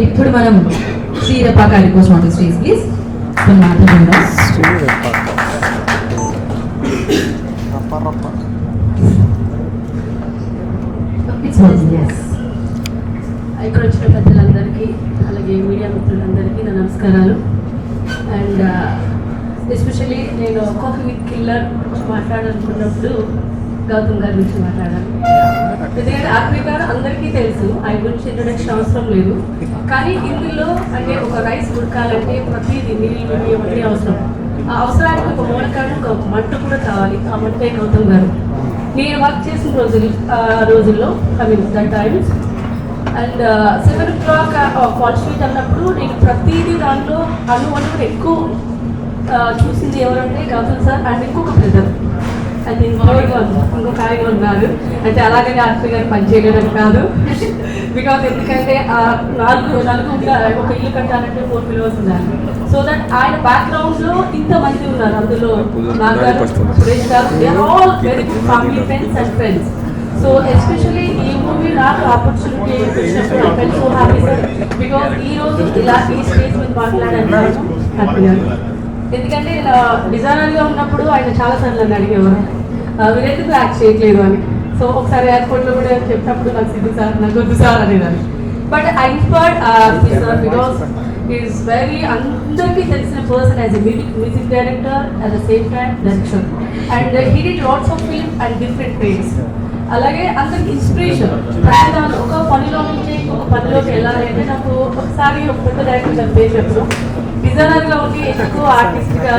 ఇప్పుడు మనం శ్రీరప్ప గారి కోసం ఆన్ ది స్టేజ్ ప్లీజ్ కొన్ని మాట్లాడుకుందాం. ఇక్కడ వచ్చిన పెద్దలందరికీ అలాగే మీడియా మిత్రులందరికీ నా నమస్కారాలు. అండ్ ఎస్పెషల్లీ నేను కాఫీ విత్ కిల్లర్ గురించి మాట్లాడాలనుకున్నప్పుడు గౌతమ్ గారి గురించి మాట్లాడాలి. ఎందుకంటే ఆర్పీ గారు అందరికీ తెలుసు, ఆయన గురించి ఇంట్రొడక్షన్ అవసరం లేదు. కానీ ఇందులో అంటే ఒక రైస్ ఉడకాలంటే ప్రతిదీ నీళ్ళు ఇవన్నీ అవసరం. ఆ అవసరానికి ఒక మూలకారణం ఒక మంట కూడా కావాలి. ఆ మంటే గౌతమ్ గారు. నేను వర్క్ చేసిన రోజుల్లో I mean that times and 7 o'clock call sheet అన్నప్పుడు నేను ప్రతిదీ దాంట్లో అనువనుకుని ఎక్కువ చూసింది ఎవరంటే గౌతమ్ సార్ అండ్ ఇంకొక బ్రదర్ అండ్ ఇంకొక ఆయన ఉన్నారు. అంటే అలాగనే ఆర్పీ గారు పనిచేయడం కాదు, బికాజ్ ఎందుకంటే నలుగురు ఒక ఇల్లు కట్టాలంటే 4 పిల్లర్స్ ఉన్నారు. సో దట్ ఆయన బ్యాక్గ్రౌండ్లో ఇంతమంది ఉన్నారు. అందులో నాగారు, సురేష్ గారు, all very good family friends and friends. So especially ఈ మూవీ నాకు ఆపర్చునిటీ ఇచ్చినప్పుడు I felt so happy sir, because ఈ రోజు ఇలా ఈ స్టేజ్ మీద మాట్లాడాను హ్యాపీగా. ఎందుకంటే డిజైనర్గా ఉన్నప్పుడు ఆయన చాలాసార్లు నన్ను అడిగేవారు వీరెందుకు యాక్ట్ చేయట్లేదు అని. సో ఒకసారి ఎయిర్పోర్ట్లో కూడా చెప్పినప్పుడు నాకు సిద్ధు సార్ నాకు వద్దు సార్ అనేదాన్ని. But I inspired sir because is very అందరికీ తెలిసిన person as a music director at the same time director and he did lots of film and different ways. అలాగే అందరికి ఇన్స్పిరేషన్. ప్రతిదాన్ని ఒక పనిలో నుంచి ఒక పనిలోకి వెళ్ళాలి అంటే నాకు ఒకసారి ఒక పెద్ద డైరెక్టర్ చనిపోయినప్పుడు డిజైనర్గా ఉండి ఎక్కువ ఆర్టిస్ట్గా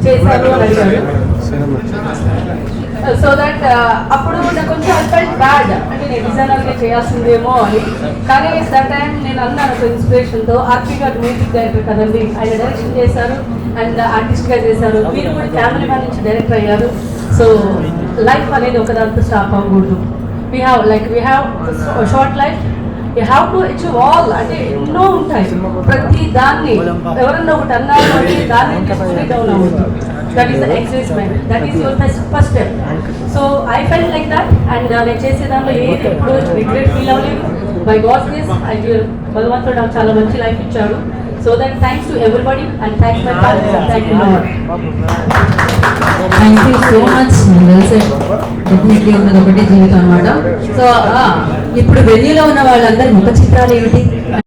చేశారు అని అడిగారు. సో దట్ అప్పుడు నాకు కొంచెం ఐ ఫెల్ట్ బ్యాడ్, అంటే నేను డిజైనర్గా చేయాల్సిందేమో అని. కానీ దట్ టైం నేను అన్నాను ఒక ఇన్స్పిరేషన్తో, ఆర్పీ గారు మ్యూజిక్ డైరెక్టర్ కదండి, ఆయన డైరెక్షన్ చేశారు అండ్ ఆర్టిస్ట్గా చేశారు, మీరు కూడా ఫ్యామిలీ మ్యాన్ నుంచి డైరెక్టర్ అయ్యారు. సో లైఫ్ అనేది ఒకదాంతో స్టాప్ అవ్వకూడదు. We have short life, you have to achieve all. అంటే ఎన్నో ఉంటాయి, ప్రతి దాన్ని ఎవరన్నా ఒకటి అన్నారు అంటే దాన్ని తీసుకుని డౌన్ అవ్వద్దు. That is the excitement, that is your first step. So I felt like that and నేను చేసే దాంట్లో ఏది ఎప్పుడు రిగ్రెట్ ఫీల్ అవ్వలేదు. బై గాడ్స్ గ్రేస్ భగవంతుడు నాకు చాలా మంచి లైఫ్ ఇచ్చాడు. So that thanks to everybody and thanks my parents and thank you lord. Thank you so much. Definitely ఉన్నది ఒకటే జీవితం అనమాట. సో ఇప్పుడు వెన్యూలో ఉన్న వాళ్ళందరి ముఖ చిత్రాలు ఏమిటి?